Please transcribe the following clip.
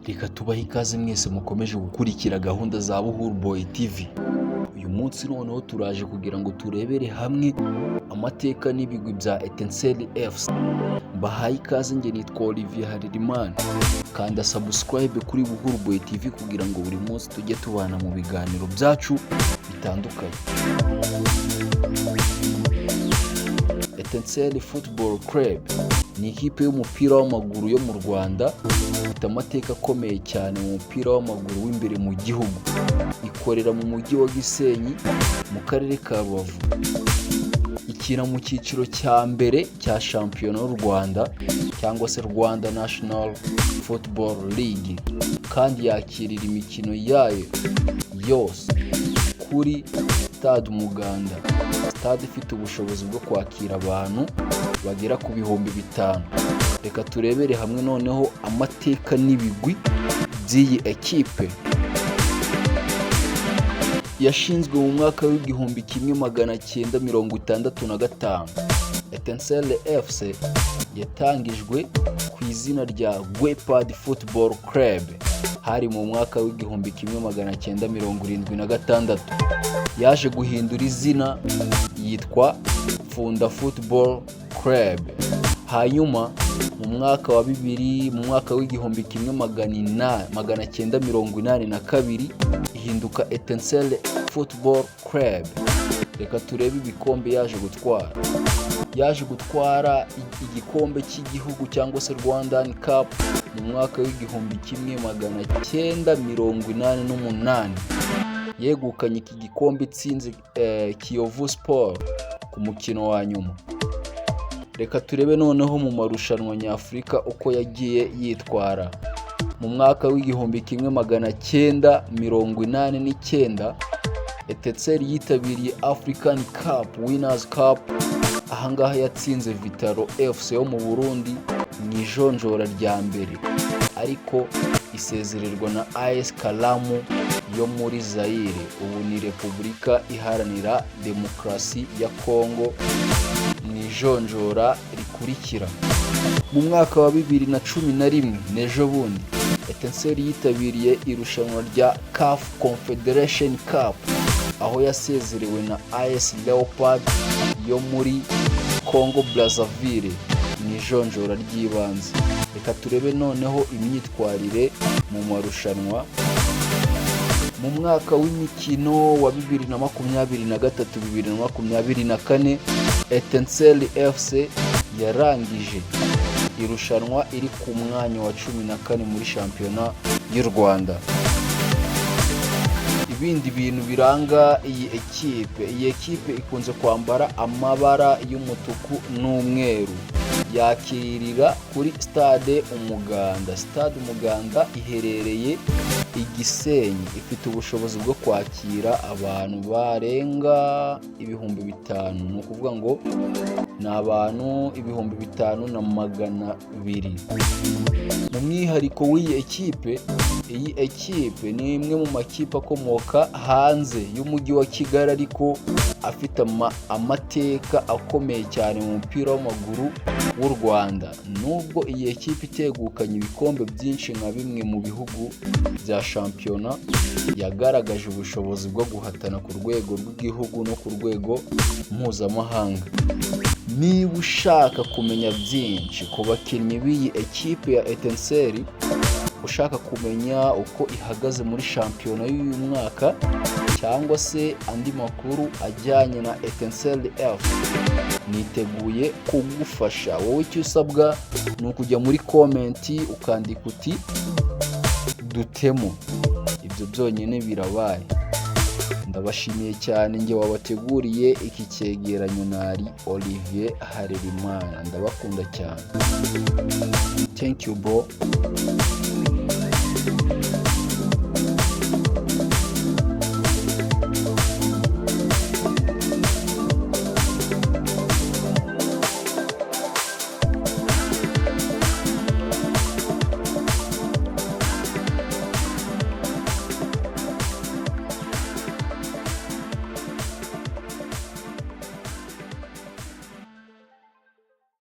Reka tubahe ikaze mwese mukomeje gukurikira gahunda za Buhuru Boy TV. Uyu munsi noneho turaje kugira ngo turebere hamwe amateka n'ibigwi bya Etincelle FC. Mbahaye ikaze, njye nitwa Olivier Harerimana. Kanda subscribe kuri Buhuru Boy TV kugira ngo buri munsi tujye tubana mu biganiro byacu bitandukanye. Etincelle Football Club ni ikipe y'umupira w'amaguru yo mu Rwanda, ifite amateka akomeye cyane mu mupira w'amaguru w'imbere mu gihugu. Ikorera mu mujyi wa Gisenyi mu karere ka Rubavu. Ikina mu cyiciro cya mbere cya shampiyona y'u Rwanda cyangwa se Rwanda National Football League, kandi yakirira imikino yayo yose kuri Stade Umuganda, stade ifite ubushobozi bwo kwakira abantu bagera ku 5,000. Reka turebere hamwe noneho amateka n'ibigwi by'iyi ekipe. Yashinzwe mu mwaka w'1965. Etincelle FC yatangijwe ku izina rya Guepard Football Club hari mu mwaka w'1976. Yaje guhindura izina yitwa Funda Football Club. Hanyuma mu mwaka wa 2000, mu mwaka w'1982 ihinduka Etincelle Football Club. Reka turebe ibikombe yaje gutwara. Yaje gutwara igikombe cy'igihugu cyangwa se Rwandan Cup mu mwaka w'1988. Yegukanye iki gikombe itsinze Kiyovu Sport ku mukino wa nyuma. Reka turebe noneho mu marushanwa nyafurika uko yagiye yitwara. Mu mwaka w'1989 Etincelle yitabiriye African Cup Winners Cup. Ahangaha yatsinze Vitaro FC yo mu Burundi mu ijonjora rya mbere, ariko isezererwa na AS Kalamu yo muri Zaire, ubu ni Repubulika Iharanira Demokarasi ya Kongo, mu ijonjora rikurikira. Mu mwaka wa 2011 n'ejo bundi Etincelle yitabiriye irushanwa rya CAF Confederation Cup, aho yasezerewe na AS Leopard yo muri Congo Brazzaville mu ijonjora ry'ibanze. Reka turebe noneho imyitwarire mu marushanwa. Mu mwaka w'imikino wa 2023-2024 Etincelle FC yarangije irushanwa iri ku mwanya wa 14 muri shampiyona y'u Rwanda. Ibindi bintu biranga iyi ekipe ikunze kwambara amabara y'umutuku n'umweru. Yakirira kuri Stade Umuganda. Stade Umuganda iherereye i Gisenyi, ifite ubushobozi bwo kwakira abantu barenga 5,000. ni ukuvuga ngo ni abantu 5,200. Mu mwihariko w'iyi ekipe ni imwe mu makipe akomoka hanze y'umujyi wa Kigali, ariko afite amateka akomeye cyane mu mupira w'amaguru w'u Rwanda. Nubwo iyi ekipe itegukanye ibikombe byinshi nka bimwe mu bihugu bya shampiyona, yagaragaje ubushobozi bwo guhatana ku rwego rw'igihugu no ku rwego mpuzamahanga. Niba ushaka kumenya byinshi ku bakinnyi b'iyi ekipe ya Etincelle, ushaka kumenya uko ihagaze muri shampiyona y'uyu mwaka, cyangwa se andi makuru ajyanye na Etincelle FC, niteguye kugufasha. Wowe icyo usabwa ni ukujya muri komenti ukandika uti dutemo. Ibyo byonyine birabaye. Ndabashimiye cyane, njye wabateguriye iki cyegeranyo nari Olivier Harerimana. Ndabakunda cyane. Thank you bro.